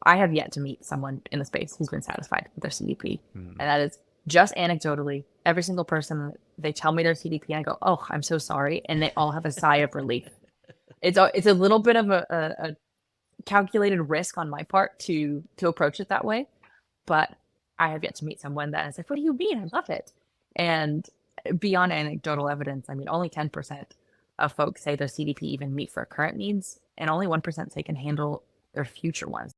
I have yet to meet someone in the space who's been satisfied with their CDP. Hmm. And that is just anecdotally. Every single person, they tell me their CDP, and I go, oh, I'm so sorry. And they all have a sigh of relief. It's a little bit of a calculated risk on my part to approach it that way. But I have yet to meet someone that is like, what do you mean? I love it. And beyond anecdotal evidence, I mean, only 10% of folks say their CDP even meet for current needs, and only 1% say can handle their future ones.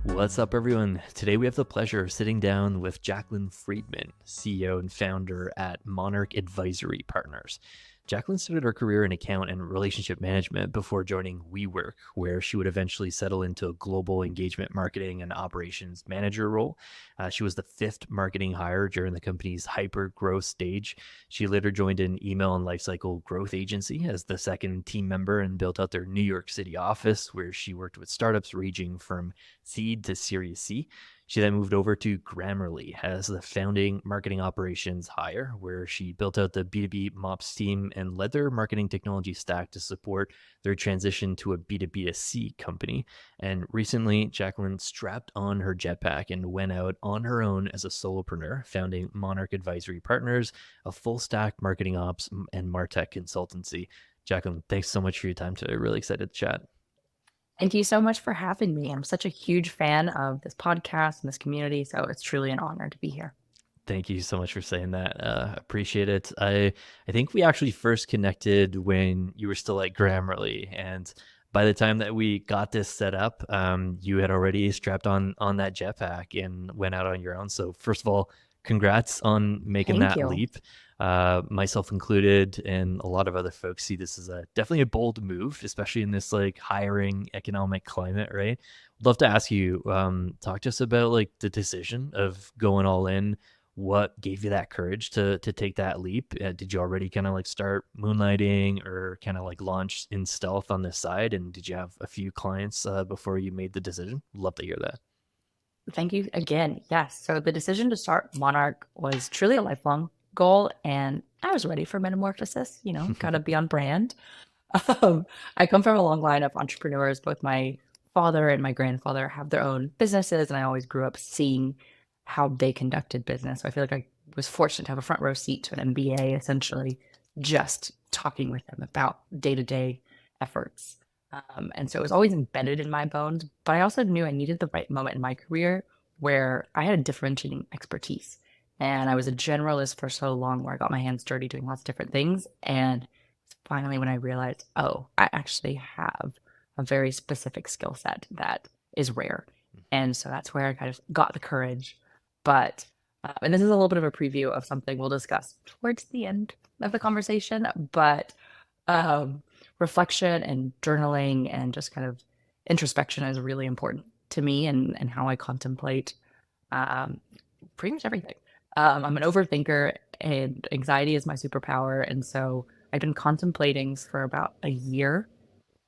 What's up, everyone? Today we have the pleasure of sitting down with Jacqueline Freedman, CEO and founder at Monarch Advisory Partners. Jacqueline started her career in account and relationship management before joining WeWork, where she would eventually settle into a global engagement marketing and operations manager role. She was the fifth marketing hire during the company's hyper growth stage. She later joined an email and lifecycle growth agency as the second team member and built out their New York City office, where she worked with startups ranging from seed to Series C. She then moved over to Grammarly as the founding marketing operations hire, where she built out the B2B MOPS team and led their marketing technology stack to support their transition to a B2B2C company. And recently, Jacqueline strapped on her jetpack and went out on her own as a solopreneur, founding Monarch Advisory Partners, a full stack marketing ops and Martech consultancy. Jacqueline, thanks so much for your time today. Really excited to chat. Thank you so much for having me. I'm such a huge fan of this podcast and this community, so it's truly an honor to be here. Thank you so much for saying that. Appreciate it. I think we actually first connected when you were still at Grammarly, and by the time that we got this set up, you had already strapped on that jetpack and went out on your own. So first of all, congrats on making Thank that you. leap. Myself included, and a lot of other folks see this as a definitely a bold move, especially in this like hiring economic climate, right? I'd love to ask you, talk to us about like the decision of going all in. What gave you that courage to take that leap? Did you already kind of like start moonlighting or kind of like launch in stealth on this side? And did you have a few clients before you made the decision? Love to hear that. Thank you again. Yes. So the decision to start Monarch was truly a lifelong goal, and I was ready for metamorphosis, got to be on brand. I come from a long line of entrepreneurs. Both my father and my grandfather have their own businesses, and I always grew up seeing how they conducted business. So I feel like I was fortunate to have a front row seat to an MBA, essentially just talking with them about day-to-day efforts. And so it was always embedded in my bones, but I also knew I needed the right moment in my career where I had a differentiating expertise. And I was a generalist for so long where I got my hands dirty doing lots of different things. And finally, when I realized, oh, I actually have a very specific skill set that is rare. And so that's where I kind of got the courage. But, and this is a little bit of a preview of something we'll discuss towards the end of the conversation, but um, reflection and journaling and just kind of introspection is really important to me and how I contemplate um, pretty much everything. I'm an overthinker and anxiety is my superpower. And so I've been contemplating for about a year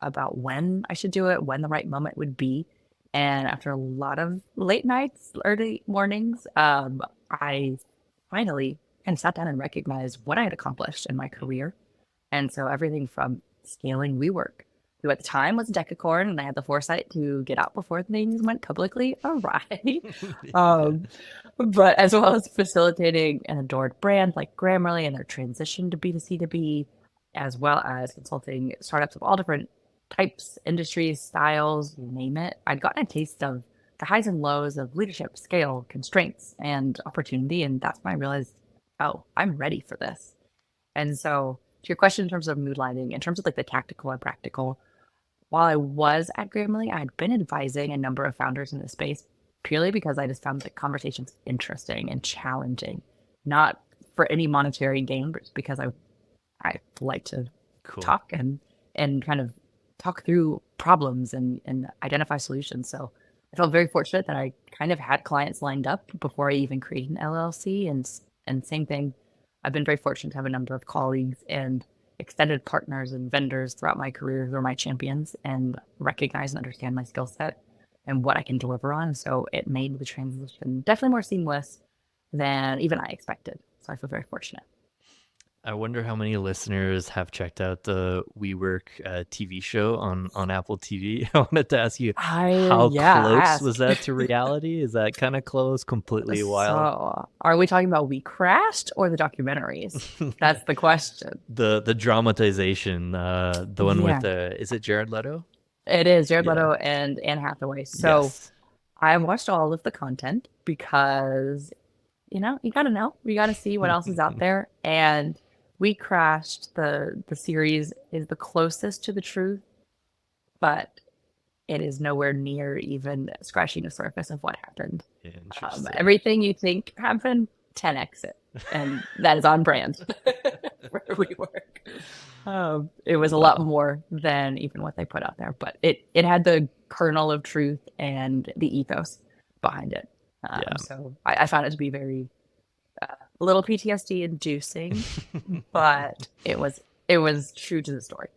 about when I should do it, when the right moment would be. And after a lot of late nights, early mornings, I finally kind of sat down and recognized what I had accomplished in my career. And so everything from scaling WeWork, who at the time was Decacorn, and I had the foresight to get out before things went publicly awry. Yeah. um, but as well as facilitating an adored brand like Grammarly and their transition to B2C to B, as well as consulting startups of all different types, industries, styles, you name it. I'd gotten a taste of the highs and lows of leadership, scale, constraints, and opportunity. And that's when I realized, oh, I'm ready for this. And so, to your question in terms of mood lighting, in terms of like the tactical and practical, while I was at Grammarly, I'd been advising a number of founders in the space purely because I just found the conversations interesting and challenging, not for any monetary gain, but just because I like to Cool. talk and kind of talk through problems and identify solutions. So I felt very fortunate that I kind of had clients lined up before I even created an LLC. And same thing, I've been very fortunate to have a number of colleagues and extended partners and vendors throughout my career who are my champions and recognize and understand my skill set and what I can deliver on. So it made the transition definitely more seamless than even I expected. So I feel very fortunate. I wonder how many listeners have checked out the WeWork TV show on Apple TV. I wanted to ask you, how Yeah, close was ask. that to reality? Is that kind of close? Completely wild? So, are we talking about We Crashed or the documentaries? That's the question. The dramatization, the one with Yeah, is it Jared Leto? it is Jared Yeah. Leto and Anne Hathaway. So, Yes. I watched all of the content because, you gotta know. You gotta see what else is out there. And We Crashed, the series, is the closest to the truth, but it is nowhere near even scratching the surface of what happened. Interesting. Everything you think happened, 10x it. And that is on brand where we work. It was a lot Wow. more than even what they put out there, but it had the kernel of truth and the ethos behind it. Yeah. So I found it to be very a little PTSD inducing, but it was true to the story.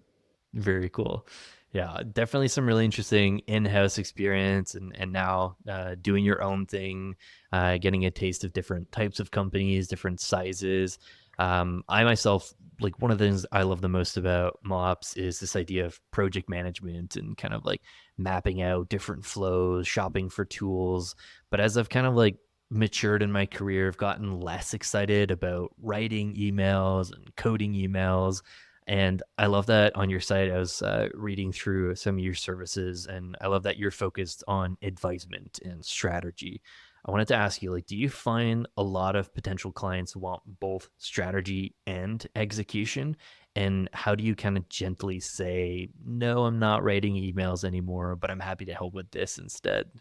Very cool. Yeah, definitely some really interesting in-house experience, and now doing your own thing, getting a taste of different types of companies, different sizes. I myself, like, one of the things I love the most about MOPS is this idea of project management and kind of like mapping out different flows, shopping for tools. But as I've kind of like matured in my career, I've gotten less excited about writing emails and coding emails, and I love that on your site. I was reading through some of your services, and I love that you're focused on advisement and strategy. I wanted to ask you, like, do you find a lot of potential clients want both strategy and execution? And how do you kind of gently say, no, I'm not writing emails anymore, but I'm happy to help with this instead?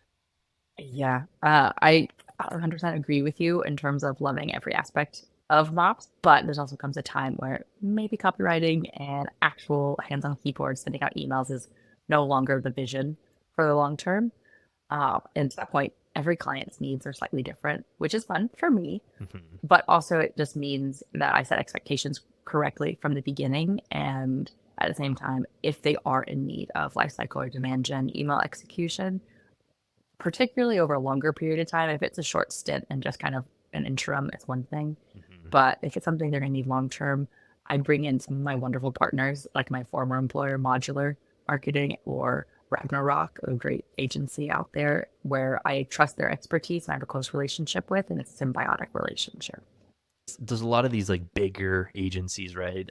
Yeah, I 100% agree with you in terms of loving every aspect of MOPS, but there's also comes a time where maybe copywriting and actual hands-on keyboard sending out emails is no longer the vision for the long term. And to that point, every client's needs are slightly different, which is fun for me, Mhm. but also it just means that I set expectations correctly from the beginning. And at the same time, if they are in need of lifecycle or demand gen email execution, particularly over a longer period of time. If it's a short stint and just kind of an interim, it's one thing. Mhm. But if it's something they're going to need long term, I bring in some of my wonderful partners, like my former employer, Modular Marketing, or Ragnarok, a great agency out there where I trust their expertise and I have a close relationship with, and it's a symbiotic relationship. There's a lot of these like bigger agencies, right?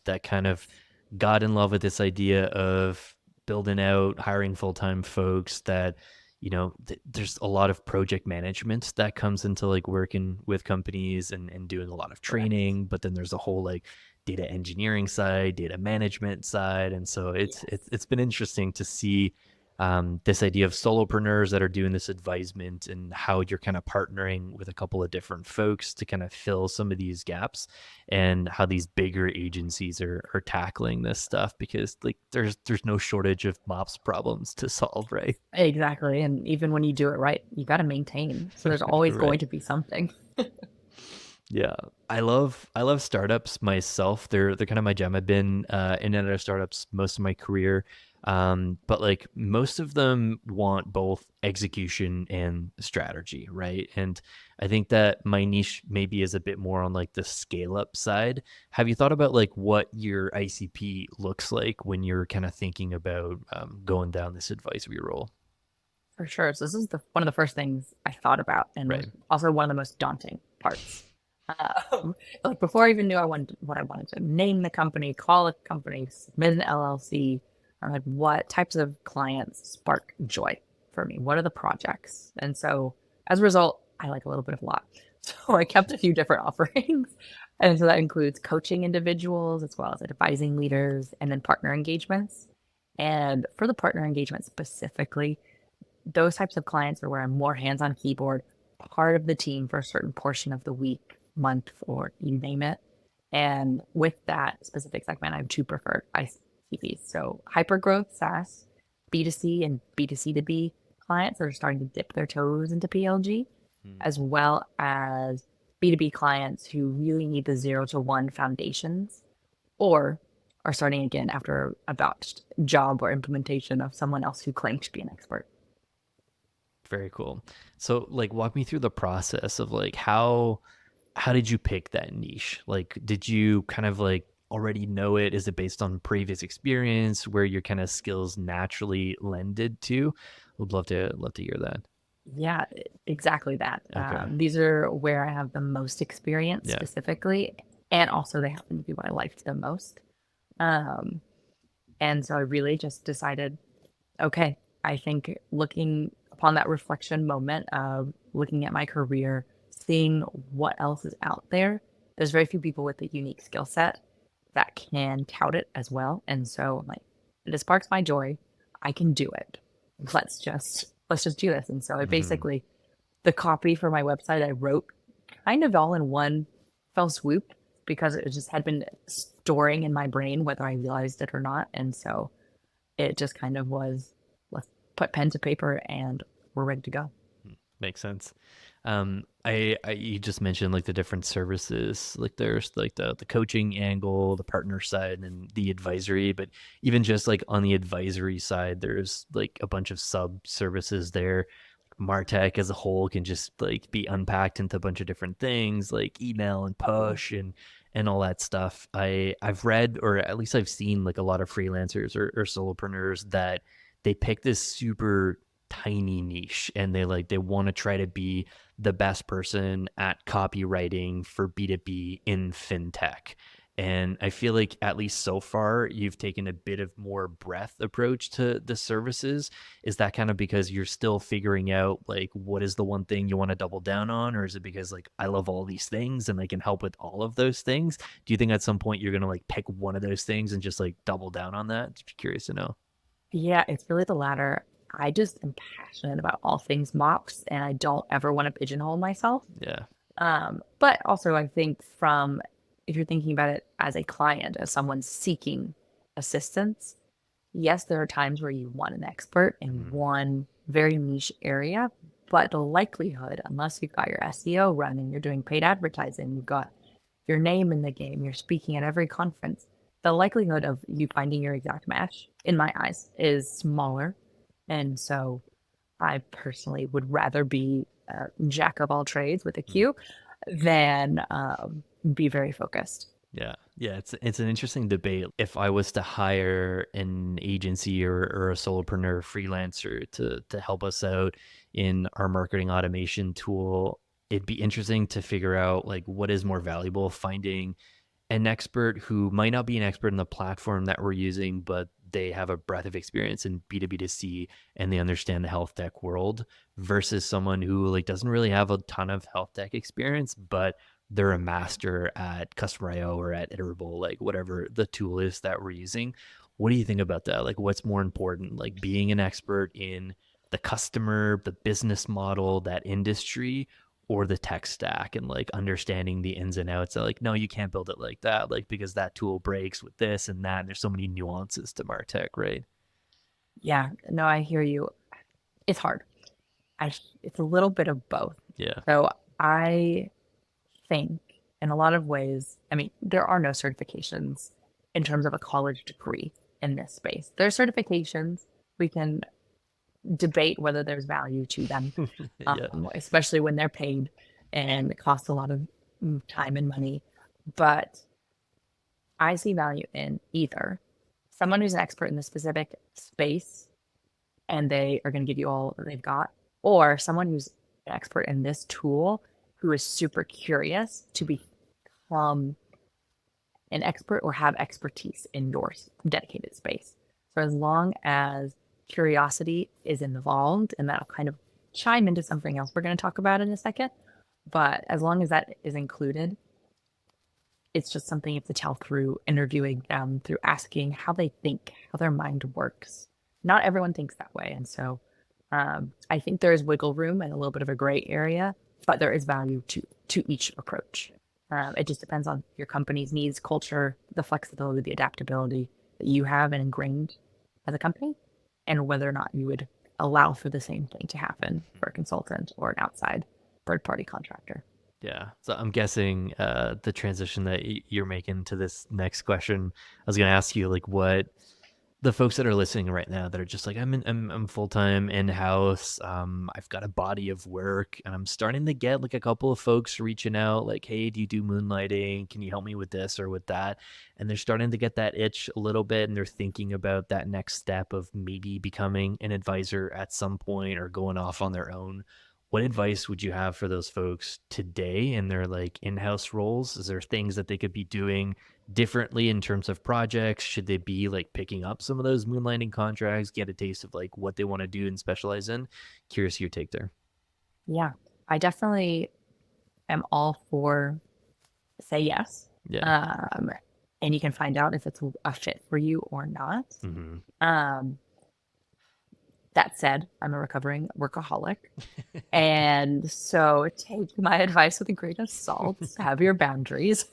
That kind of got in love with this idea of building out, hiring full time folks. That there's a lot of project management that comes into like working with companies and doing a lot of Correct. training. But then there's a whole like data engineering side, data management side, and so it's Yes. it's been interesting to see this idea of solopreneurs that are doing this advisement and how you're kind of partnering with a couple of different folks to kind of fill some of these gaps, and how these bigger agencies are tackling this stuff, because like there's no shortage of mops problems to solve, right? Exactly. And even when you do it right, you got to maintain. So there's always Right. going to be something. Yeah, I love startups myself. They're kind of my gem. I've been in and out of startups most of my career, but like most of them want both execution and strategy, right? And I think that my niche maybe is a bit more on like the scale up side. Have you thought about like what your ICP looks like when you're kind of thinking about going down this advisory role? For sure. So this is one of the first things I thought about and was Right. also one of the most daunting parts. Um, like before I even knew what I wanted to name the company, call it company, submit an LLC, or like what types of clients spark joy for me? What are the projects? And so as a result, I like a little bit of a lot. So I kept a few different offerings. And so that includes coaching individuals as well as advising leaders and then partner engagements. And for the partner engagement specifically, those types of clients are where I'm more hands on keyboard, part of the team for a certain portion of the week, month, or you name it. And with that specific segment, I have two preferred ICPs. So hypergrowth SaaS, B2C and B2C2B clients that are starting to dip their toes into PLG, Mm. as well as B2B clients who really need the 0 to 1 foundations or are starting again after a botched job or implementation of someone else who claimed to be an expert. Very cool. So like walk me through the process of like how how did you pick that niche? Like, did you kind of like already know it? Is it based on previous experience where your kind of skills naturally lended to? Would love to hear that. Yeah, exactly that. Okay. These are where I have the most experience Yeah. specifically, and also they happen to be what I liked the most. Um, and so I really just decided, okay, I think looking upon that reflection moment of looking at my career, seeing what else is out there, there's very few people with a unique skill set that can tout it as well. And so I'm like, it sparks my joy. I can do it. Let's just do this. And so I Hmm. basically the copy for my website I wrote kind of all in one fell swoop because it just had been storing in my brain whether I realized it or not. And so it just kind of was, let's put pen to paper and we're ready to go. Makes sense. I you just mentioned like the different services, like there's like the coaching angle, the partner side, and the advisory. But even just like on the advisory side, there's like a bunch of sub services there. Martech as a whole can just like be unpacked into a bunch of different things, like email and Yeah. push and all that stuff. I've read, or at least I've seen, like a lot of freelancers or solopreneurs that they pick this super tiny niche and they want to try to be the best person at copywriting for B2B in fintech. And I feel like at least so far you've taken a bit of more breadth approach to the services. Is that kind of because you're still figuring out like what is the one thing you want to double down on, or is it because like I love all these things and I can help with all of those things? Do you think at some point you're going to like pick one of those things and just like double down on that? Just curious to know. Yeah, it's really the latter. I just am passionate about all things mops and I don't ever want to pigeonhole myself. Yeah. But also I think from if you're thinking about it as a client, as someone seeking assistance, yes, there are times where you want an expert in Mhm. one very niche area, but the likelihood, unless you've got your SEO running, you're doing paid advertising, you've got your name in the game, you're speaking at every conference, the likelihood of you finding your exact match, in my eyes, is smaller. And so I personally would rather be a jack of all trades with a Mhm. Q than be very focused. Yeah, yeah, it's an interesting debate. If I was to hire an agency or a solopreneur freelancer to help us out in our marketing automation tool, it'd be interesting to figure out like what is more valuable, finding an expert who might not be an expert in the platform that we're using, but they have a breadth of experience in B2B2C and they understand the health tech world versus someone who like doesn't really have a ton of health tech experience, but they're a master at customer IO or at iterable, like whatever the tool is that we're using. What do you think about that? Like what's more important, like being an expert in the customer, the business model, that industry, or the tech stack and like understanding the ins and outs of like, no, you can't build it like that, like because that tool breaks with this and that. And there's so many nuances to Martech, right? Yeah, no, I hear you. It's hard. It's a little bit of both. Yeah. So I think in a lot of ways, I mean, there are no certifications in terms of a college degree in this space. There are certifications. We can debate whether there's value to them, Yeah. especially when they're paid and it costs a lot of time and money. But I see value in either someone who's an expert in the specific space and they are going to give you all that they've got, or someone who's an expert in this tool who is super curious to become an expert or have expertise in your dedicated space. So as long as curiosity is involved, and that'll kind of chime into something else we're going to talk about in a second, but as long as that is included, it's just something you have to tell through interviewing them, through asking how they think, how their mind works. Not everyone thinks that way. And so I think there is wiggle room and a little bit of a gray area, but there is value to each approach. It just depends on your company's needs, culture, the flexibility, the adaptability that you have and ingrained as a company, and whether or not you would allow for the same thing to happen for a consultant or an outside third party contractor. Yeah. So I'm guessing the transition that you're making to this next question, I was going to ask you like the folks that are listening right now that are just like, I'm full time in house. I've got a body of work, and I'm starting to get like a couple of folks reaching out, like, hey, do you do moonlighting? Can you help me with this or with that? And they're starting to get that itch a little bit, and they're thinking about that next step of maybe becoming an advisor at some point or going off on their own. What advice would you have for those folks today in their like in-house roles? Is there things that they could be doing differently in terms of projects? Should they be like picking up some of those moonlighting contracts, get a taste of like what they want to do and specialize in? Curious your take there. Yeah, I definitely am all for say yes. Yeah. Um, and you can find out if it's a fit for you or not. Hmm. Um, that said, I'm a recovering workaholic. And so take my advice with a grain of salt, have your boundaries.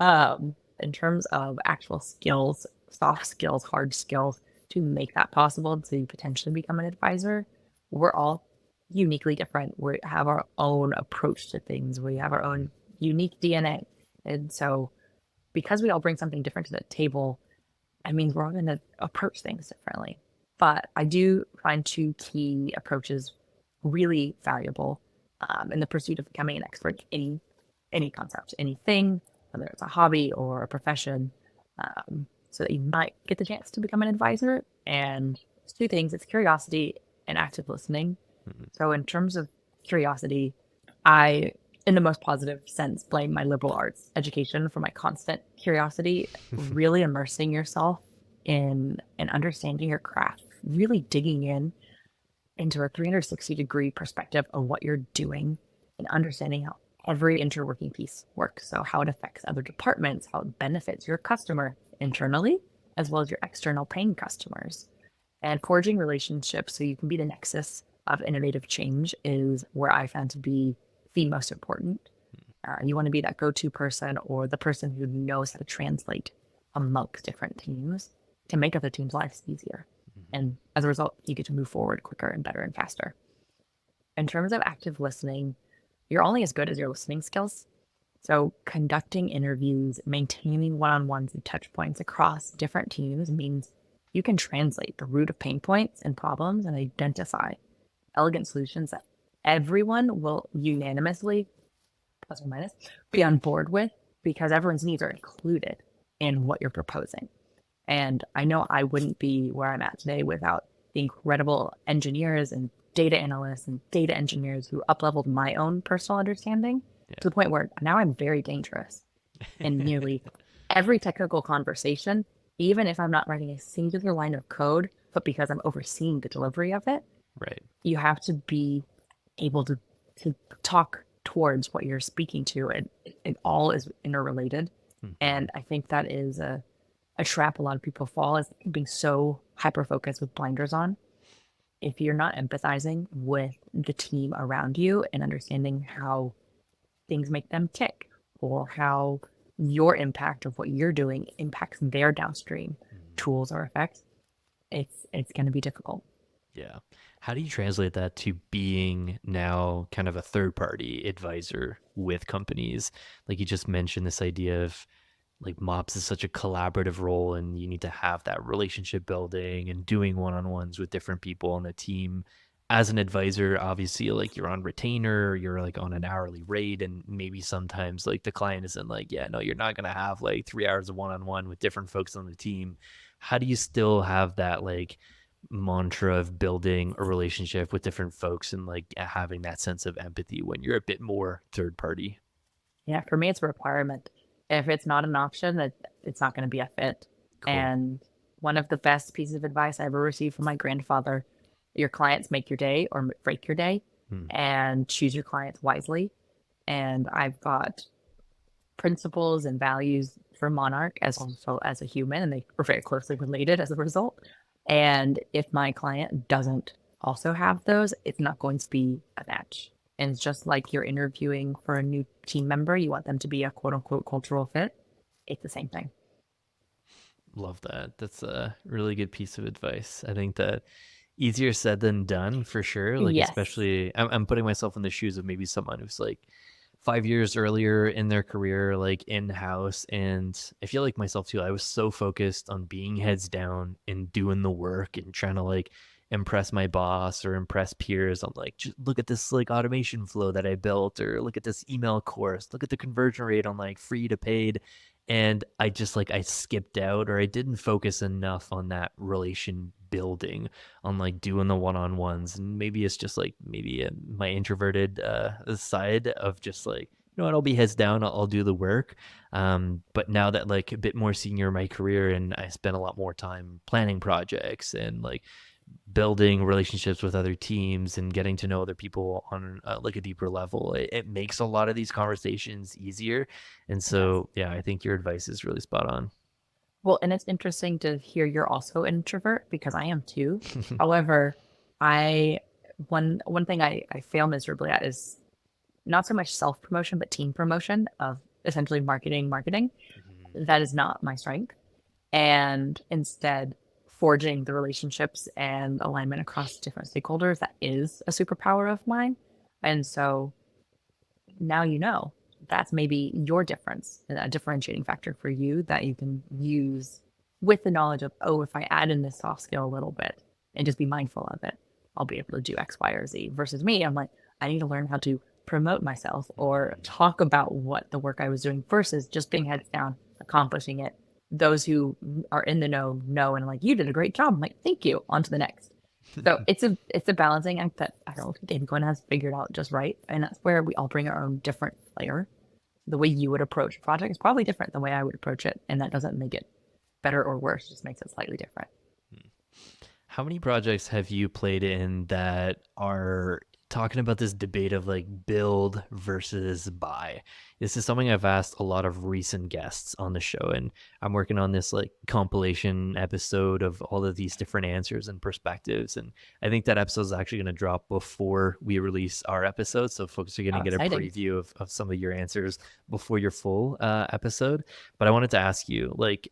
In terms of actual skills, soft skills, hard skills to make that possible to potentially become an advisor, we're all uniquely different. We have our own approach to things. We have our own unique DNA. And so because we all bring something different to the table, I mean, we're all going to approach things differently. But I do find two key approaches really valuable in the pursuit of becoming an expert in any concept, anything, whether it's a hobby or a profession, so that you might get the chance to become an advisor. And it's two things: it's curiosity and active listening. Hmm. So, in terms of curiosity, I, in the most positive sense, blame my liberal arts education for my constant curiosity, really immersing yourself in and understanding your craft, really digging in into a 360-degree perspective of what you're doing and understanding how every interworking piece works. So, how it affects other departments, how it benefits your customer internally, as well as your external paying customers. And forging relationships so you can be the nexus of innovative change is where I found to be the most important. You want to be that go to person or the person who knows how to translate amongst different teams to make other teams' lives easier. And as a result, you get to move forward quicker and better and faster. In terms of active listening, you're only as good as your listening skills. So, conducting interviews, maintaining one on ones and touch points across different teams means you can translate the root of pain points and problems and identify elegant solutions that everyone will unanimously, plus or minus, be on board with because everyone's needs are included in what you're proposing. And I know I wouldn't be where I'm at today without the incredible engineers and data analysts and data engineers who upleveled my own personal understanding to the point where now I'm very dangerous in Yeah. nearly every technical conversation, even if I'm not writing a singular line of code, but because I'm overseeing the delivery of it, Right. you have to be able to talk towards what you're speaking to, and it all is interrelated. Hmm. And I think that is a trap a lot of people fall is being so hyper focused with blinders on. If you're not empathizing with the team around you and understanding how things make them tick or how your impact of what you're doing impacts their downstream tools or effects, it's going to be difficult. Yeah. How do you translate that to being now kind of a third party advisor with companies? Like you just mentioned this idea of like mops is such a collaborative role, and you need to have that relationship building and doing one-on-ones with different people on the team. As an advisor, obviously like you're on retainer, you're like on an hourly rate, and maybe sometimes like the client isn't like, yeah, no, you're not going to have like 3 hours of one-on-one with different folks on the team. How do you still have that like mantra of building a relationship with different folks and like having that sense of empathy when you're a bit more third party? Yeah, for me, it's a requirement. If it's not an option, it's not going to be a fit. Cool. And one of the best pieces of advice I ever received from my grandfather: your clients make your day or break your day, Hmm. and choose your clients wisely. And I've got principles and values for Monarch as also as a human, and they were very closely related as a result. And if my client doesn't also have those, it's not going to be a match. And it's just like you're interviewing for a new team member, you want them to be a quote unquote cultural fit. It's the same thing. Love that. That's a really good piece of advice. I think that easier said than done for sure. Like, Yes. especially, I'm putting myself in the shoes of maybe someone who's like 5 years earlier in their career, like in-house. And I feel like myself too, I was so focused on being heads down and doing the work and trying to like impress my boss or impress peers on like, just look at this like automation flow that I built, or look at this email course, look at the conversion rate on like free to paid. And I just like, I skipped out, or I didn't focus enough on that relation building, on like doing the one-on-ones. And maybe it's just like maybe my introverted side of just like, you know what, I'll be heads down, I'll do the work. But now that like a bit more senior in my career, and I spend a lot more time planning projects and like building relationships with other teams and getting to know other people on like a deeper level, it makes a lot of these conversations easier. And Yes. so yeah, I think your advice is really spot on. Well, and it's interesting to hear you're also an introvert because I am too. However, I one thing I fail miserably at is not so much self promotion, but team promotion of essentially marketing. Mhm. That is not my strength. And instead, forging the relationships and alignment across different stakeholders, that is a superpower of mine. And so now you know that's maybe your difference, a differentiating factor for you that you can use with the knowledge of, oh, if I add in this soft skill a little bit and just be mindful of it, I'll be able to do X, Y, or Z. Versus me, I'm like, I need to learn how to promote myself or Mhm. talk about what the work I was doing versus just being heads down, accomplishing it. Those who are in the know and like, you did a great job. I'm like, thank you. On to the next. So it's a balancing act that I don't think anyone has figured out just right. And that's where we all bring our own different flair. The way you would approach a project is probably different than the way I would approach it. And that doesn't make it better or worse, it just makes it slightly different. How many projects have you played in that are talking about this debate of like build versus buy? This is something I've asked a lot of recent guests on the show, and I'm working on this like compilation episode of all of these different answers and perspectives. And I think that episode is actually going to drop before we release our episode. So folks are going to How get a exciting. preview of some of your answers before your full episode. But I wanted to ask you, like,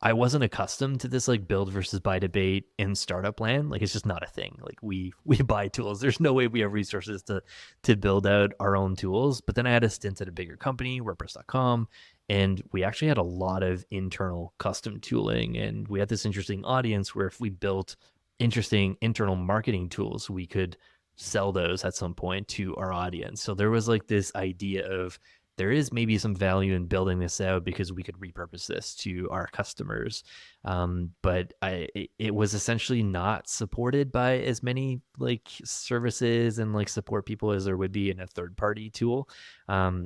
I wasn't accustomed to this like build versus buy debate in startup land. Like it's just not a thing. Like we buy tools. There's no way we have resources to build out our own tools. But then I had a stint at a bigger company, WordPress.com, and we actually had a lot of internal custom tooling. And we had this interesting audience where if we built interesting internal marketing tools, we could sell those at some point to our audience. So there was like this idea of there is maybe some value in building this out because we could repurpose this to our customers. But it was essentially not supported by as many like services and like support people as there would be in a third party tool.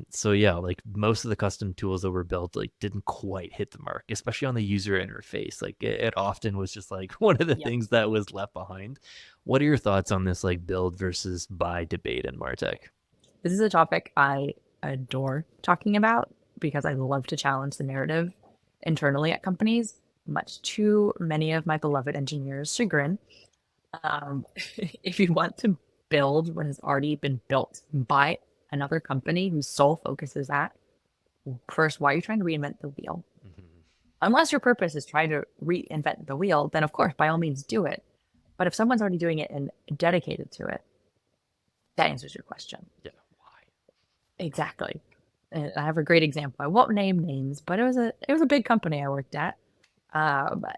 So yeah, like most of the custom tools that were built like didn't quite hit the mark, especially on the user interface. Like it often was just like one of the Yep. things that was left behind. What are your thoughts on this like build versus buy debate in Martech? This is a topic I adore talking about because I love to challenge the narrative internally at companies, much to many of my beloved engineers' chagrin. Um, if you want to build what has already been built by another company whose sole focus is that, first, why are you trying to reinvent the wheel? Mhm. Unless your purpose is trying to reinvent the wheel, then of course, by all means, do it. But if someone's already doing it and dedicated to it, that answers your question. Yeah. Why? Exactly. And I have a great example. I won't name names, but it was a big company I worked at.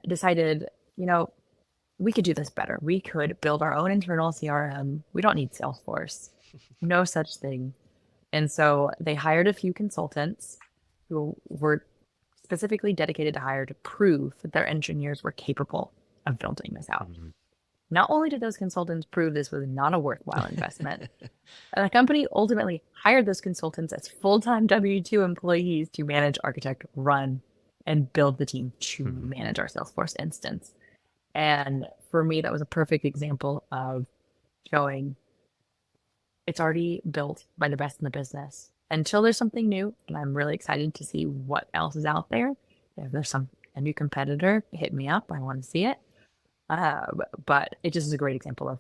Decided, you know, we could do this better. We could build our own internal CRM. We don't need Salesforce. No such thing. And so they hired a few consultants who were specifically dedicated to hire to prove that their engineers were capable of building this out. Mhm. Not only did those consultants prove this was not a worthwhile investment, the company ultimately hired those consultants as full time W 2 employees to manage, architect, run, and build the team to Mhm. manage our Salesforce instance. And for me, that was a perfect example of showing it's already built by the best in the business until there's something new. And I'm really excited to see what else is out there. If there's a new competitor, hit me up. I want to see it. But it just is a great example of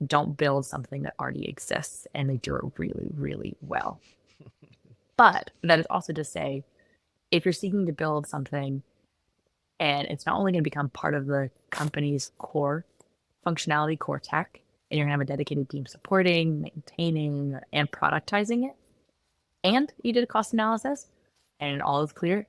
don't build something that already exists and they do it really, really well. But that is also to say, if you're seeking to build something and it's not only going to become part of the company's core functionality, core tech, and you're going to have a dedicated team supporting, maintaining, and productizing it, and you did a cost analysis and all is clear,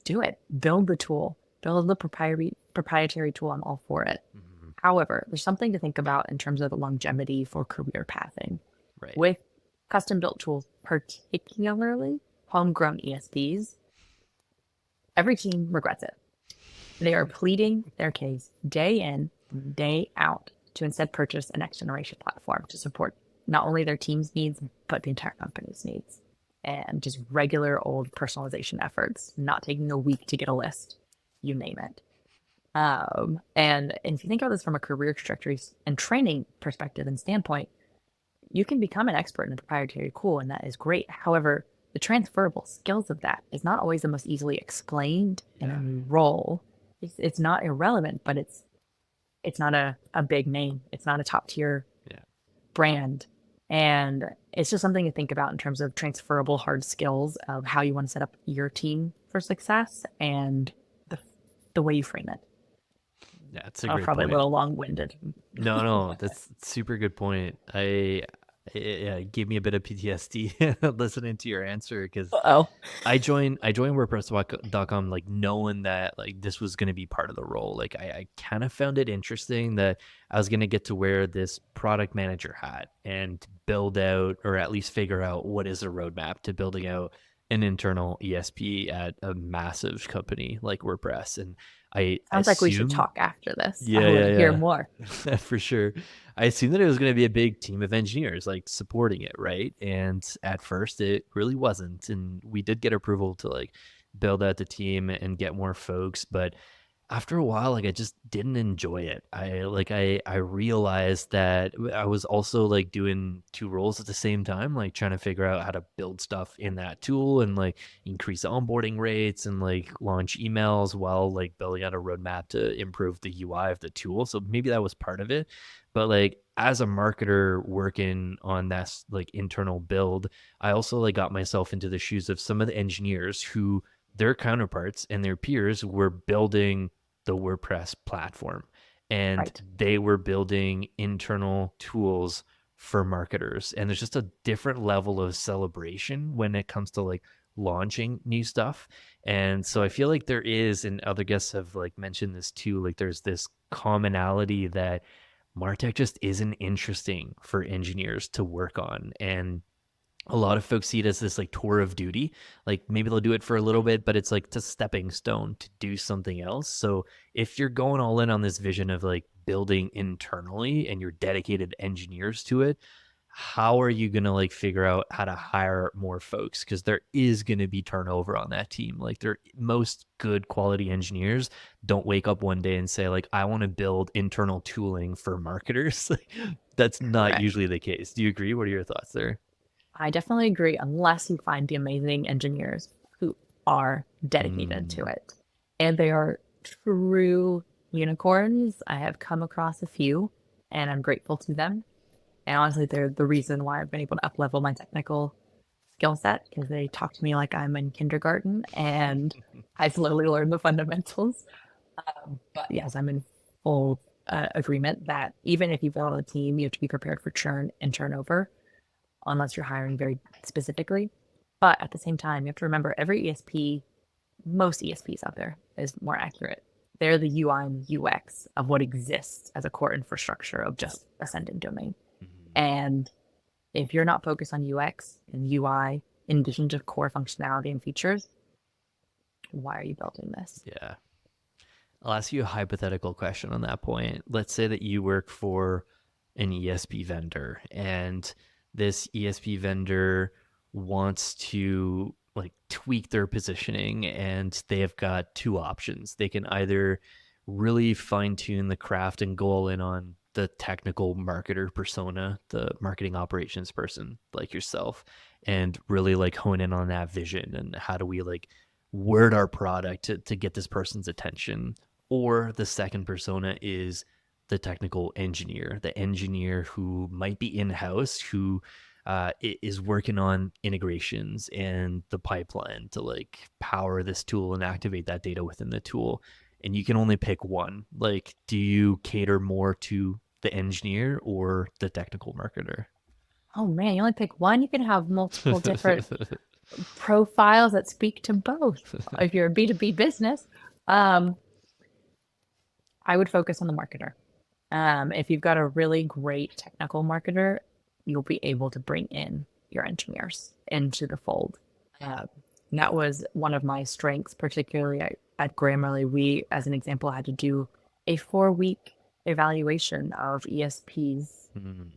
do it. Build the tool, build the proprietary tool. I'm all for it. Mhm. However, there's something to think about in terms of the longevity for career pathing. Right. With custom built tools, particularly homegrown ESPs, every team regrets it. They are pleading their case day in, day out to instead purchase a next generation platform to support not only their team's needs, but the entire company's needs. And just regular old personalization efforts, not taking a week to get a list, you name it. And if you think about this from a career trajectory and training perspective and standpoint, you can become an expert in a proprietary tool, and that is great. However, the transferable skills of that is not always the most easily explained in a Yeah. new role. It's not irrelevant, but it's not a big name. It's not a top tier Yeah. brand. And it's just something to think about in terms of transferable hard skills of how you want to set up your team for success and the, the way you frame it. Yeah, it's a I was great probably a point. little long winded. No, no, that's super good point. Yeah, it gave me a bit of PTSD listening to your answer because Oh, I joined WordPress.com like knowing that like this was gonna be part of the role. Like I kind of found it interesting that I was gonna get to wear this product manager hat and build out or at least figure out what is a roadmap to building out an internal ESP at a massive company like WordPress. And I sounds like we should assumed talk after this. I yeah, want to hear yeah, more. yeah. For sure. I assumed that it was going to be a big team of engineers like supporting it, right? And at first it really wasn't. And we did get approval to like build out the team and get more folks, but after a while, like I just didn't enjoy it. I realized that I was also like doing two roles at the same time, like trying to figure out how to build stuff in that tool and like increase the onboarding rates and like launch emails while like building out a roadmap to improve the UI of the tool. So maybe that was part of it. But like as a marketer working on that like internal build, I also like got myself into the shoes of some of the engineers who their counterparts and their peers were building the WordPress platform and Right. they were building internal tools for marketers. And there's just a different level of celebration when it comes to like launching new stuff. And so I feel like there is, and other guests have like mentioned this too, like there's this commonality that Martech just isn't interesting for engineers to work on. And a lot of folks see it as this like tour of duty. Like maybe they'll do it for a little bit, but it's like it's a stepping stone to do something else. So if you're going all in on this vision of like building internally and you're dedicated engineers to it, how are you going to like figure out how to hire more folks? Because there is going to be turnover on that team. Like most good quality engineers don't wake up one day and say like, I want to build internal tooling for marketers. That's not Correct. usually the case. Do you agree? What are your thoughts there? I definitely agree, unless you find the amazing engineers who are dedicated to Mm. it. And they are true unicorns. I have come across a few, and I'm grateful to them. And honestly, they're the reason why I've been able to uplevel my technical skill set because they talk to me like I'm in kindergarten and I slowly learn the fundamentals. But yes, I'm in full agreement that even if you build a team, you have to be prepared for churn and turnover unless you're hiring very specifically. But at the same time, you have to remember every ESP, most ESPs out there is more accurate. They're the UI and UX of what exists as a core infrastructure of just a sending domain. Mhm. And if you're not focused on UX and UI in addition to core functionality and features, why are you building this? Yeah. I'll ask you a hypothetical question on that point. Let's say that you work for an ESP vendor and this ESP vendor wants to like tweak their positioning and they have got two options. They can either really fine tune the craft and go all in on the technical marketer persona, the marketing operations person like yourself, and really like hone in on that vision and how do we like word our product to get this person's attention. Or the second persona is the technical engineer, the engineer who might be in house, who is working on integrations and the pipeline to like power this tool and activate that data within the tool. And you can only pick one. Like, do you cater more to the engineer or the technical marketer? Oh man, you only pick one. You can have multiple different profiles that speak to both. If you're a B2B business, um, I would focus on the marketer. If you've got a really great technical marketer, you'll be able to bring in your engineers into the fold. Uh, and that was one of my strengths, particularly at Grammarly. We, as an example, had to do a 4-week evaluation of ESPs. Mm,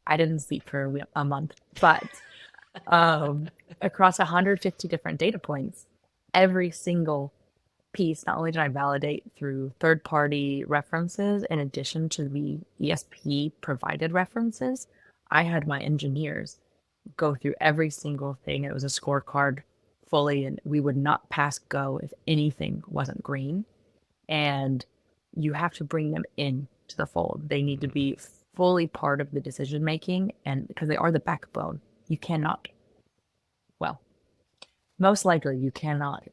I didn't sleep for a month, but um, across 150 different data points, every single piece, not only did I validate through third party references, in addition to the ESP provided references, I had my engineers go through every single thing. It was a scorecard fully, and we would not pass go if anything wasn't green. And you have to bring them in to the fold. They need to mm, be fully part of the decision making, and because they are the backbone, you cannot, well, most likely you cannot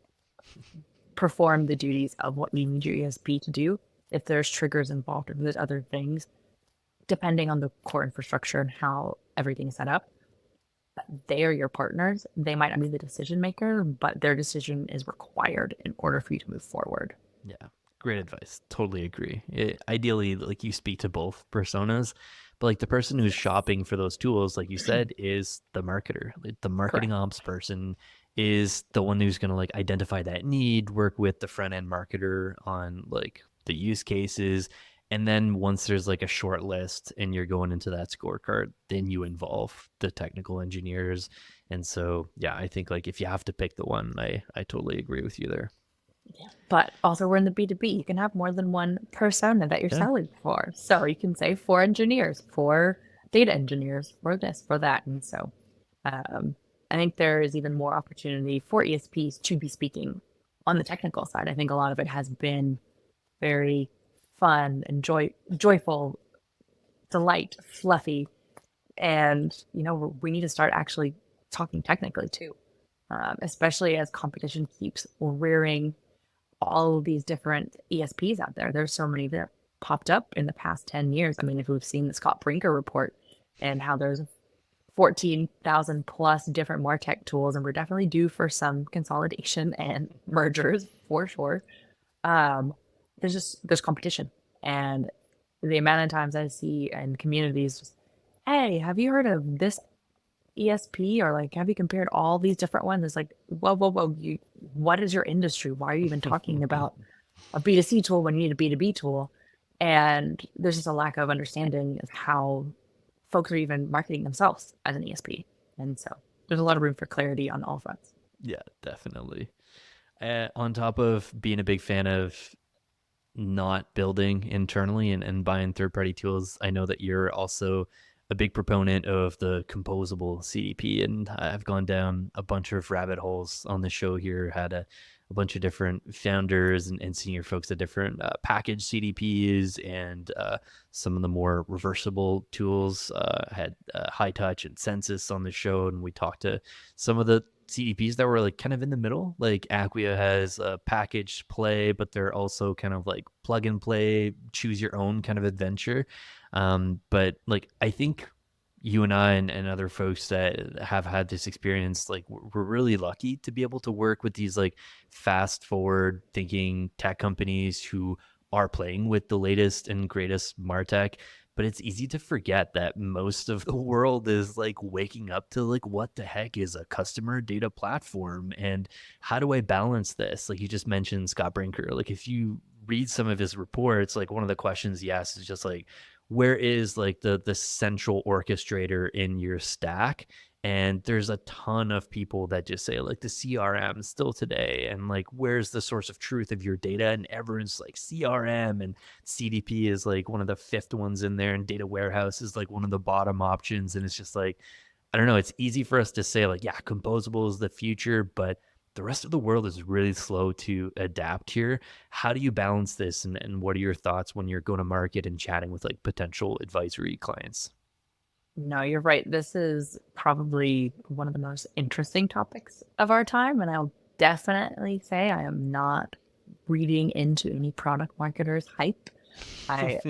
perform the duties of what you need your ESP to do if there's triggers involved or there's other things, depending on the core infrastructure and how everything's set up. They are your partners. They might not be the decision maker, but their decision is required in order for you to move forward. yeah, great advice. Totally agree. Ideally, like you speak to both personas, but like the person who's Yes. shopping for those tools, like you said, is the marketer. Like, the marketing Correct. ops person is the one who's gonna like identify that need, work with the front end marketer on like the use cases. And then once there's like a short list and you're going into that scorecard, then you involve the technical engineers. And so, yeah, I think like if you have to pick the one, I totally agree with you there. But also, we're in the B2B. You can have more than one persona that you're Yeah. selling for. So you can say 4 engineers, 4 data engineers, for this, for that. And so um, I think there is even more opportunity for ESPs to be speaking on the technical side. I think a lot of it has been very fun and joyful, delight, fluffy. And, we need to start actually talking technically too, especially as competition keeps rearing all of these different ESPs out there. There's so many that popped up in the past 10 years. I mean, if we've seen the Scott Brinker report and how there's 14,000 plus different Martech tools, and we're definitely due for some consolidation and mergers for sure. Um, there's competition, and the amount of times I see in communities, just, hey, have you heard of this ESP, or like, have you compared all these different ones? It's like, whoa, whoa, whoa, what is your industry? Why are you even talking about a B2C tool when you need a B2B tool? And there's just a lack of understanding of how folks are even marketing themselves as an ESP. And so there's a lot of room for clarity on all fronts. Yeah, definitely. On top of being a big fan of not building internally and buying third party tools, I know that you're also a big proponent of the composable CDP. And I've gone down a bunch of rabbit holes on the show here, had a bunch of different founders and senior folks at different package CDPs and some of the more reversible tools. Had High Touch and Census on the show, and we talked to some of the CDPs that were like kind of in the middle. Like Acquia has a package play, but they're also kind of like plug and play, choose your own kind of adventure. But like I think you and I and other folks that have had this experience, like we're really lucky to be able to work with these like fast forward thinking tech companies who are playing with the latest and greatest Martech. But it's easy to forget that most of the world is like waking up to like what the heck is a customer data platform and how do I balance this? Like you just mentioned Scott Brinker. Like if you read some of his reports, like one of the questions he asks is just like, where is like the central orchestrator in your stack? And there's a ton of people that just say like the CRM still today, and like where's the source of truth of your data? And everyone's like CRM, and CDP is like one of the fifth ones in there, and data warehouse is like one of the bottom options. And it's just like, I don't know, it's easy for us to say like, yeah, composable is the future, but the rest of the world is really slow to adapt here. How do you balance this, and what are your thoughts when you're going to market and chatting with like potential advisory clients? No, you're right. This is probably one of the most interesting topics of our time. And I'll definitely say I am not reading into any product marketers' hype. I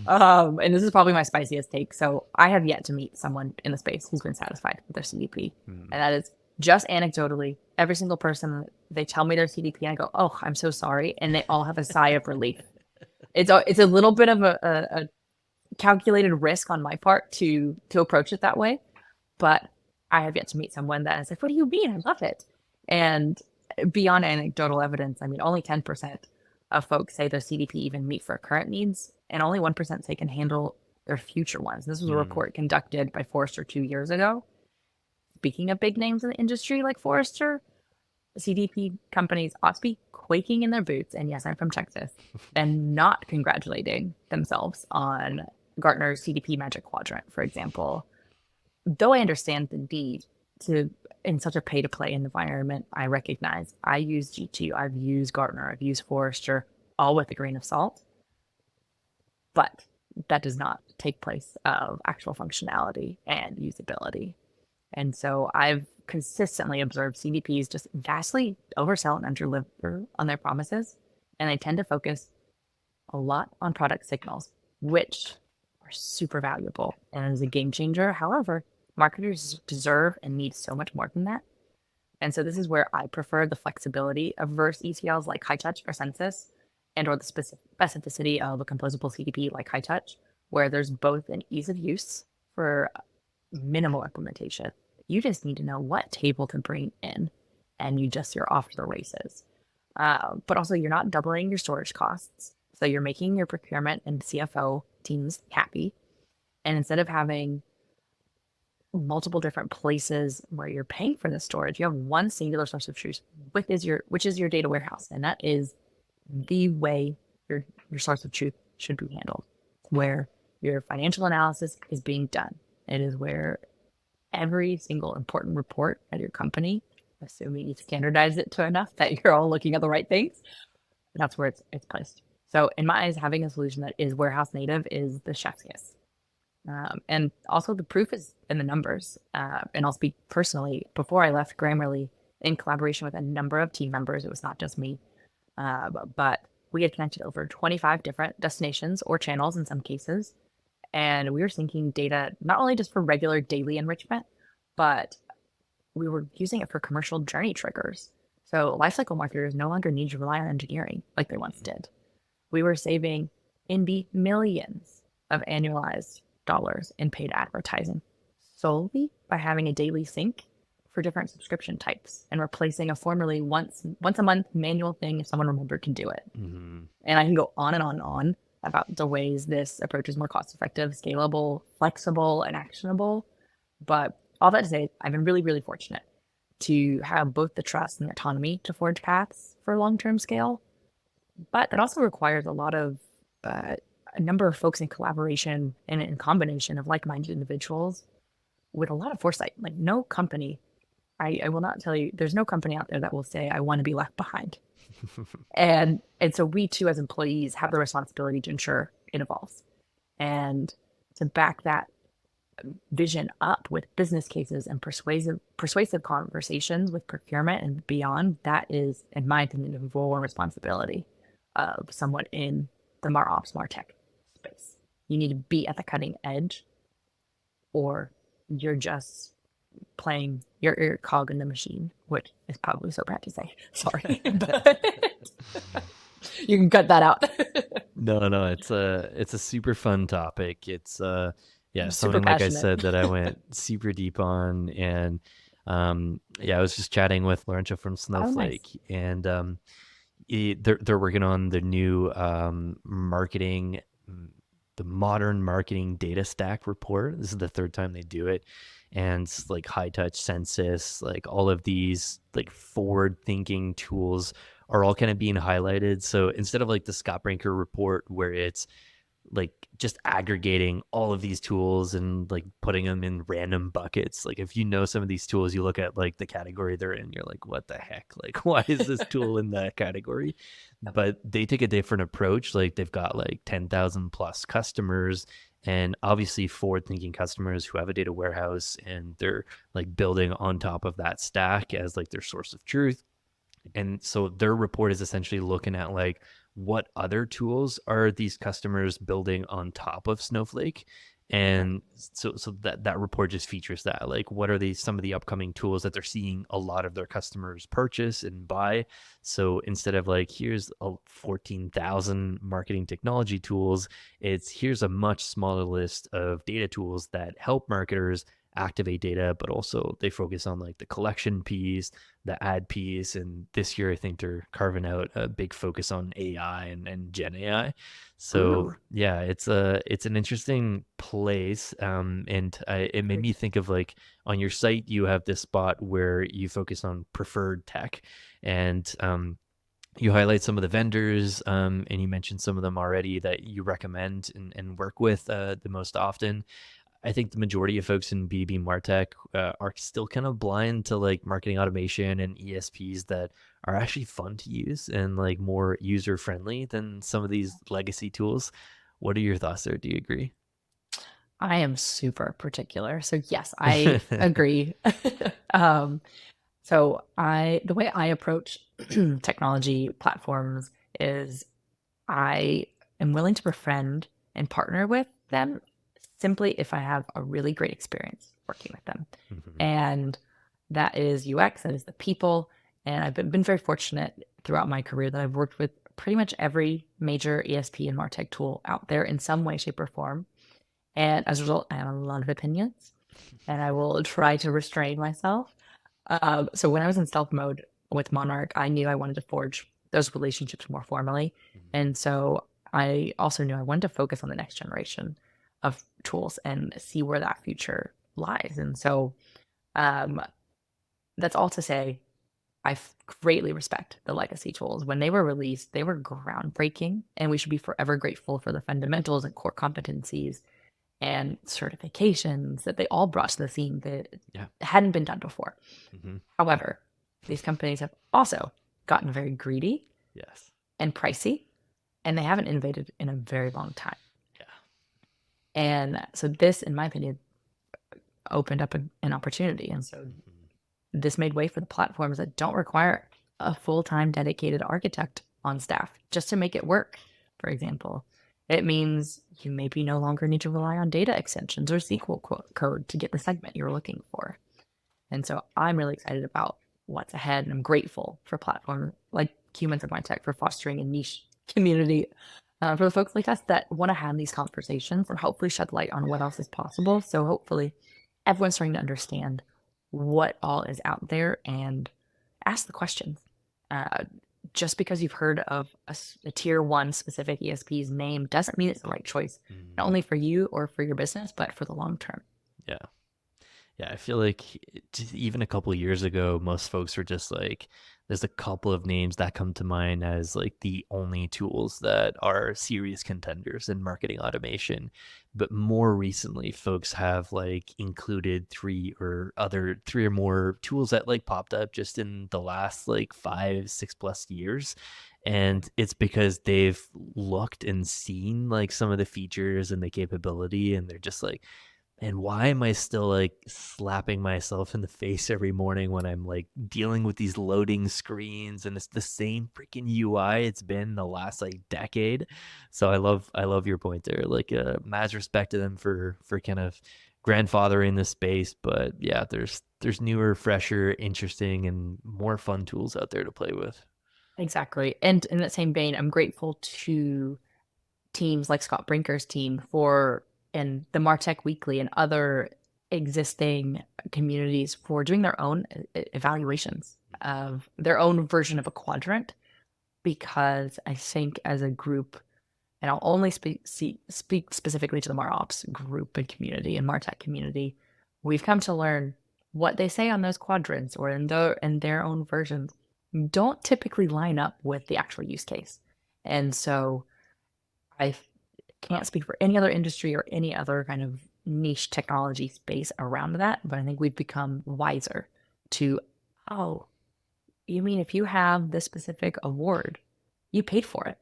and this is probably my spiciest take. So I have yet to meet someone in the space who's been satisfied with their CDP. And that is just anecdotally, every single person, they tell me their CDP and I go, "Oh, I'm so sorry." And they all have a sigh of relief. It's a little bit of a calculated risk on my part to approach it that way, but I have yet to meet someone that is like, "What do you mean? I love it." And beyond anecdotal evidence, I mean, only 10% of folks say their CDP even meet for current needs, and only 1% say can handle their future ones. This was a Hmm. report conducted by Forrester 2 years ago. Speaking of big names in the industry like Forrester, CDP companies ought to be quaking in their boots, and yes, I'm from Texas, and not congratulating themselves on Gartner's CDP Magic Quadrant, for example. Though I understand the need to, in such a pay to play environment, I recognize I use G2, I've used Gartner, I've used Forrester, all with a grain of salt, but that does not take place of actual functionality and usability. And so I've consistently observed CDPs just vastly oversell and underdeliver on their promises. And they tend to focus a lot on product signals, which are super valuable and is a game changer. However, marketers deserve and need so much more than that. And so this is where I prefer the flexibility of verse ETLs like high touch or census and or the specificity of a composable CDP like high touch, where there's both an ease of use for minimal implementation. You just need to know what table to bring in, and you're off to the races. But also, you're not doubling your storage costs, so you're making your procurement and CFO teams happy. And instead of having multiple different places where you're paying for the storage, you have one singular source of truth, which is your data warehouse, and that is the way your source of truth should be handled, where your financial analysis is being done. It is where every single important report at your company, assuming you standardize it to enough that you're all looking at the right things, that's where it's placed. So in my eyes, having a solution that is warehouse native is the chef's kiss. And also the proof is in the numbers. And I'll speak personally. Before I left Grammarly, in collaboration with a number of team members, it was not just me, but we had connected over 25 different destinations or channels in some cases. And we were syncing data not only just for regular daily enrichment, but we were using it for commercial journey triggers. So lifecycle marketers no longer need to rely on engineering like they once did. We were saving in the millions of annualized dollars in paid advertising solely by having a daily sync for different subscription types and replacing a formerly once a month manual thing if someone remembered to do it. Hmm. And I can go on and on and on about the ways this approach is more cost effective, scalable, flexible, and actionable. But all that to say, I've been really, really fortunate to have both the trust and the autonomy to forge paths for long term scale. But that also requires a number of folks in collaboration and in combination of like minded individuals with a lot of foresight. Like, no company, I will not tell you, there's no company out there that will say, I want to be left behind. And so we too, as employees, have the responsibility to ensure it evolves and to back that vision up with business cases and persuasive conversations with procurement and beyond. That is, in my opinion, the role and responsibility of someone in the MarOps Martech space. You need to be at the cutting edge, or you're just playing your cog in the machine, which is probably so bad to say. Sorry, but you can cut that out. No, it's a super fun topic. It's yeah, I'm super something like I passionate. said that I went super deep on, and yeah, I was just chatting with Laurentia from Oh, nice. Snowflake, and they're working on the new marketing, the modern marketing data stack report. This is the third time they do it, and it's like high touch census, like all of these like forward thinking tools are all kind of being highlighted. So instead of like the Scott Brinker report where it's like just aggregating all of these tools and like putting them in random buckets, like if you know some of these tools, you look at like the category they're in, you're like, what the heck, like why is this tool in that category? But they take a different approach. Like they've got like 10,000 plus customers, and obviously forward thinking customers who have a data warehouse, and they're like building on top of that stack as like their source of truth. And so their report is essentially looking at like what other tools are these customers building on top of Snowflake. And so that report just features that, like what are these some of the upcoming tools that they're seeing a lot of their customers purchase and buy. So instead of like here's 14,000 marketing technology tools, it's here's a much smaller list of data tools that help marketers activate data, but also they focus on like the collection piece, the ad piece. And this year, I think they're carving out a big focus on AI and Gen AI. So Ooh, yeah, it's an interesting place. It made agreed. me think of like on your site, you have this spot where you focus on preferred tech, and you highlight some of the vendors, and you mentioned some of them already that you recommend and work with the most often. I think the majority of folks in B2B Martech are still kind of blind to like marketing automation and ESPs that are actually fun to use and like more user friendly than some of these legacy tools. What are your thoughts there? Do you agree? I am super particular. So yes, I agree. um, the way I approach technology platforms is I am willing to befriend and partner with them simply if I have a really great experience working with them. Mhm. And that is UX, that is the people. And I've been very fortunate throughout my career that I've worked with pretty much every major ESP and MarTech tool out there in some way, shape, or form. And as a result, I have a lot of opinions and I will try to restrain myself. So when I was in stealth mode with Monarch, I knew I wanted to forge those relationships more formally. Mhm. And so I also knew I wanted to focus on the next generation of tools and see where that future lies. And so um, that's all to say, greatly respect the legacy tools. When they were released, they were groundbreaking, and we should be forever grateful for the fundamentals and core competencies and certifications that they all brought to the scene that Yeah. hadn't been done before. Hmm. However, these companies have also gotten very greedy Yes. and pricey, and they haven't innovated in a very long time. Yeah. And so this, in my opinion, opened up an opportunity. And so Hmm. this made way for the platforms that don't require a full-time dedicated architect on staff just to make it work. For example, it means you maybe no longer need to rely on data extensions or SQL code to get the segment you're looking for. And so I'm really excited about what's ahead, and I'm grateful for platforms like Humans of My Tech for fostering a niche community for the folks like us that want to have these conversations and hopefully shed light on what else is possible. So hopefully everyone's starting to understand what all is out there and ask the questions. Uh, just because you've heard of a tier one specific ESP's name doesn't mean it's the right choice, not Hmm. only for you or for your business, but for the long term. Yeah. Yeah, I feel like just even a couple of years ago, most folks were just like, there's a couple of names that come to mind as like the only tools that are serious contenders in marketing automation. But more recently, folks have like included three or more tools that like popped up just in the last like 5, 6 plus years. And it's because they've looked and seen like some of the features and the capability, and they're just like, and why am I still like slapping myself in the face every morning when I'm like dealing with these loading screens and it's the same freaking UI it's been the last like decade. So I love your point there. Like mad respect to them for kind of grandfathering this space, but yeah, there's newer, fresher, interesting and more fun tools out there to play with. Exactly. And in that same vein, I'm grateful to teams like Scott Brinker's team for and the Martech Weekly and other existing communities for doing their own evaluations of their own version of a quadrant, because I think as a group, and I'll only speak specifically to the MarOps group and community and Martech community, we've come to learn what they say on those quadrants or in their own versions don't typically line up with the actual use case. And so I can't speak for any other industry or any other kind of niche technology space around that, but I think we've become wiser to, oh, you mean if you have this specific award, you paid for it.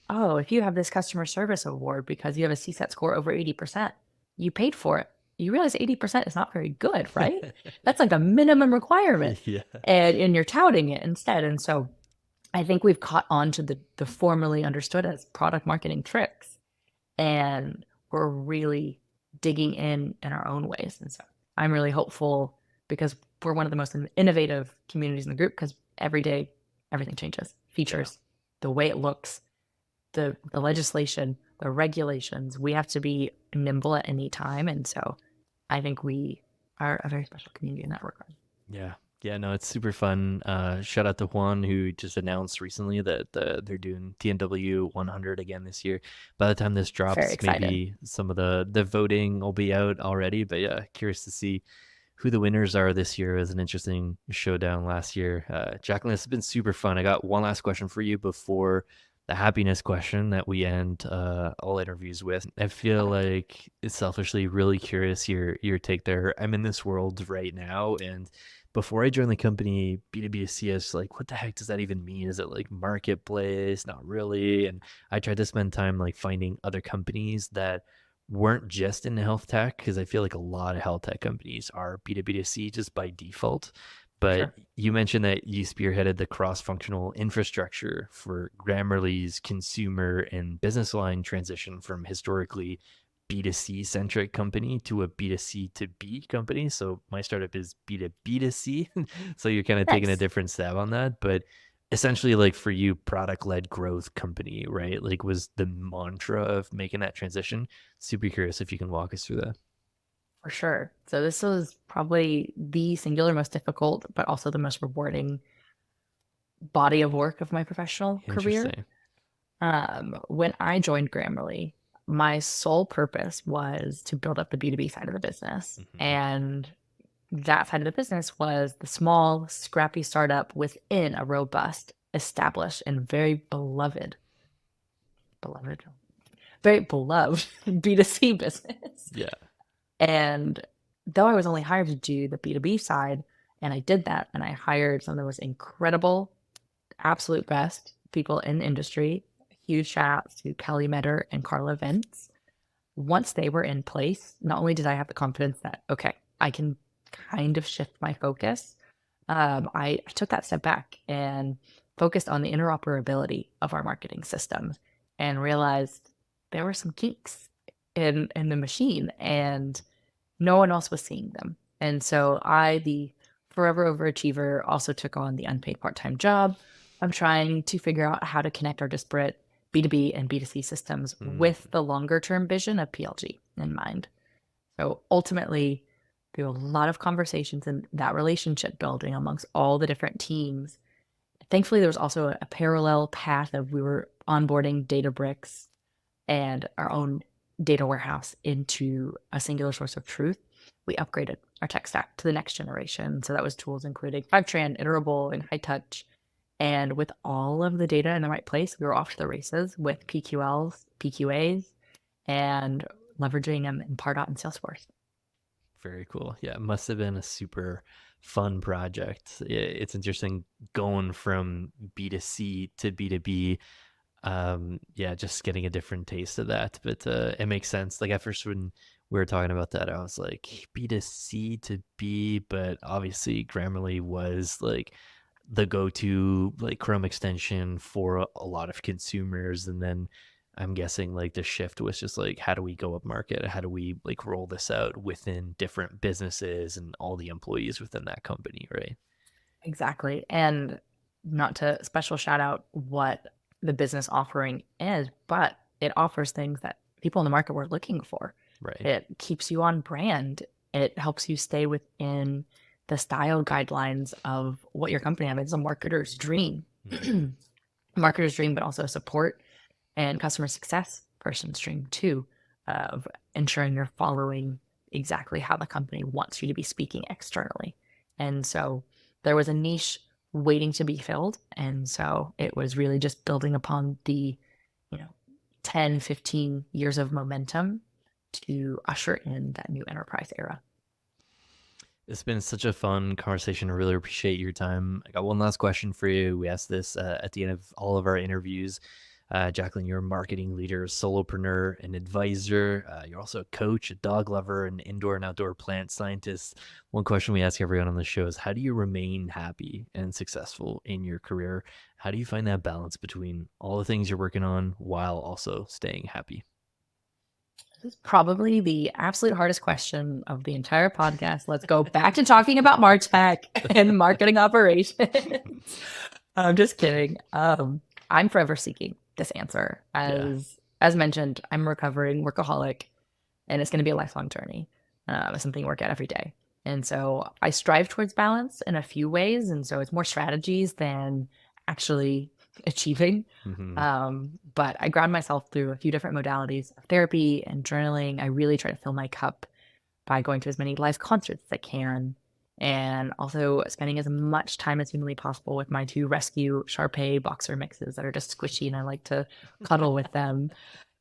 Oh, if you have this customer service award because you have a CSAT score over 80%, you paid for it. you realize 80% is not very good, right? That's like a minimum requirement. Yeah. And you're touting it instead. And so I think we've caught on to the formerly understood as product marketing tricks. And we're really digging in our own ways. And so I'm really hopeful because we're one of the most innovative communities in the group because every day everything changes. Yeah. Features, the way it looks, the legislation, the regulations. We have to be nimble at any time. And so I think we are a very special community in that regard. Yeah. Yeah, no, it's super fun. Shout out to Juan, who just announced recently that they're doing TNW 100 again this year. By the time this Very drops, excited. maybe some of the voting will be out already. But yeah, curious to see who the winners are this year. It was an interesting showdown last year. Jacqueline, this has been super fun. I got one last question for you before the happiness question that we end all interviews with. I feel Okay. like it's selfishly really curious your take there. I'm in this world right now, and before I joined the company, B2B2C, I was like, what the heck does that even mean? Is it like marketplace? Not really. And I tried to spend time like finding other companies that weren't just in health tech, because I feel like a lot of health tech companies are B2B2C just by default. For But sure. you mentioned that you spearheaded the cross-functional infrastructure for Grammarly's consumer and business line transition from historically B2C centric company to a B2C to B company. So my startup is B2B2C. So you're kind of taking a Nice. different stab on that. But essentially, like for you, product led growth company, right? Like was the mantra of making that transition. Super curious if you can walk us through that. For sure. So this was probably the singular most difficult, but also the most rewarding body of work of my professional career. Interesting. When I joined Grammarly, my sole purpose was to build up the B2B side of the business. Hmm. And that side of the business was the small, scrappy startup within a robust, established, and beloved, very beloved B2C business. Yeah. And though I was only hired to do the B2B side, and I did that, and I hired some of the most incredible, absolute best people in the industry. Huge shout outs to Kelly Metter and Carla Vince. Once they were in place, not only did I have the confidence that, okay, I can kind of shift my focus, I took that step back and focused on the interoperability of our marketing system and realized there were some kinks in the machine and no one else was seeing them. And so I, the forever overachiever, also took on the unpaid part-time job of trying to figure out how to connect our disparate B2B and B2C systems Mm, with the longer term vision of PLG in mind. So ultimately, through a lot of conversations and that relationship building amongst all the different teams, thankfully there was also a parallel path of we were onboarding Databricks and our own data warehouse into a singular source of truth. We upgraded our tech stack to the next generation. So that was tools including Fivetran, Iterable, and High Touch. And with all of the data in the right place, we were off to the races with PQLs, PQAs, and leveraging them in Pardot and Salesforce. very cool. Yeah, it must have been a super fun project. It's interesting going from B2C to B2B. Yeah, just getting a different taste of that. But it makes sense. Like at first when we were talking about that, I was like B2C to B, but obviously Grammarly was like the go-to like Chrome extension for a lot of consumers. And then I'm guessing like the shift was just like, how do we go up market? How do we like roll this out within different businesses and all the employees within that company, right? Exactly. And not to special shout out what the business offering is, but it offers things that people in the market were looking for. Right. It keeps you on brand. It helps you stay within the style guidelines of what your company has. It's a marketer's dream. Hmm. Marketer's dream, but also support and customer success person's dream too, of ensuring you're following exactly how the company wants you to be speaking externally. And so there was a niche waiting to be filled. And so it was really just building upon the, you know, 10, 15 years of momentum to usher in that new enterprise era. It's been such a fun conversation. I really appreciate your time. I got one last question for you. We ask this at the end of all of our interviews. Jacqueline, you're a marketing leader, solopreneur, an advisor. You're also a coach, a dog lover, an indoor and outdoor plant scientist. One question we ask everyone on the show is, how do you remain happy and successful in your career? How do you find that balance between all the things you're working on while also staying happy? This is probably the absolute hardest question of the entire podcast. Let's go back to talking about Martech and marketing operations. I'm just kidding. I'm forever seeking this answer. Yeah. As mentioned, I'm a recovering workaholic, and it's going to be a lifelong journey. It's something I work at every day. And so I strive towards balance in a few ways. And so it's more strategies than actually achieving. Hmm. But I ground myself through a few different modalities of therapy and journaling. I really try to fill my cup by going to as many live concerts as I can, and also spending as much time as humanly possible with my two rescue Shar-Pei boxer mixes that are just squishy, and I like to cuddle with them.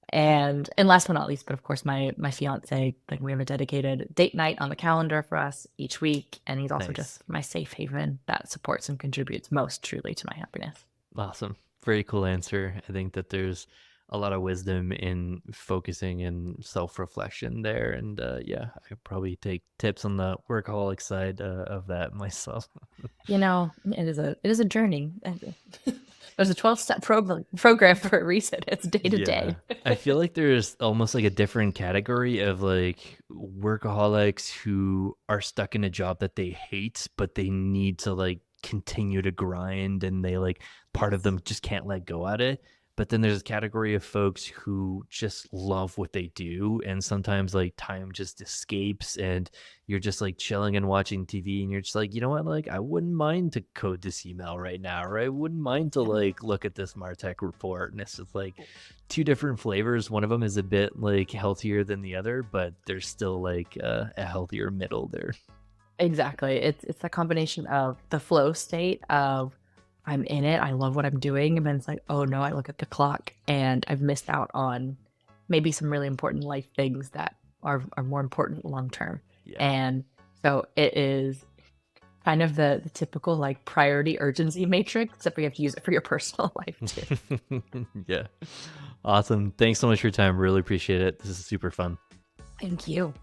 And last but not least, but of course, my fiance, like we have a dedicated date night on the calendar for us each week, and he's also Nice. just my safe haven that supports and contributes most truly to my happiness. Awesome. Very cool answer. I think that there's a lot of wisdom in focusing and self-reflection there. And yeah, I could probably take tips on the workaholic side of that myself. It is a journey. There's a 12-step program for a reason. It's day to Yeah. day. I feel like there's almost like a different category of like workaholics who are stuck in a job that they hate, but they need to like continue to grind and they like part of Yes. them just can't let go at it. But then there's a category of folks who just love what they do. And sometimes like time just escapes and you're just like chilling and watching TV and you're just like, you know what? Like, I wouldn't mind to code this email right now, or I wouldn't mind to Yeah. like look at this Martech report. And it's just like, two different flavors. One of them is a bit like healthier than the other, but there's still like a healthier middle there. Exactly. It's a combination of the flow state of I'm in it, I love what I'm doing, and then it's like, oh no, I look at the clock and I've missed out on maybe some really important life things that are more important long term. Yeah. And so it is kind of the typical like priority urgency matrix, except you have to use it for your personal life too. Yeah. Awesome. Thanks so much for your time. Really appreciate it. This is super fun. Thank you.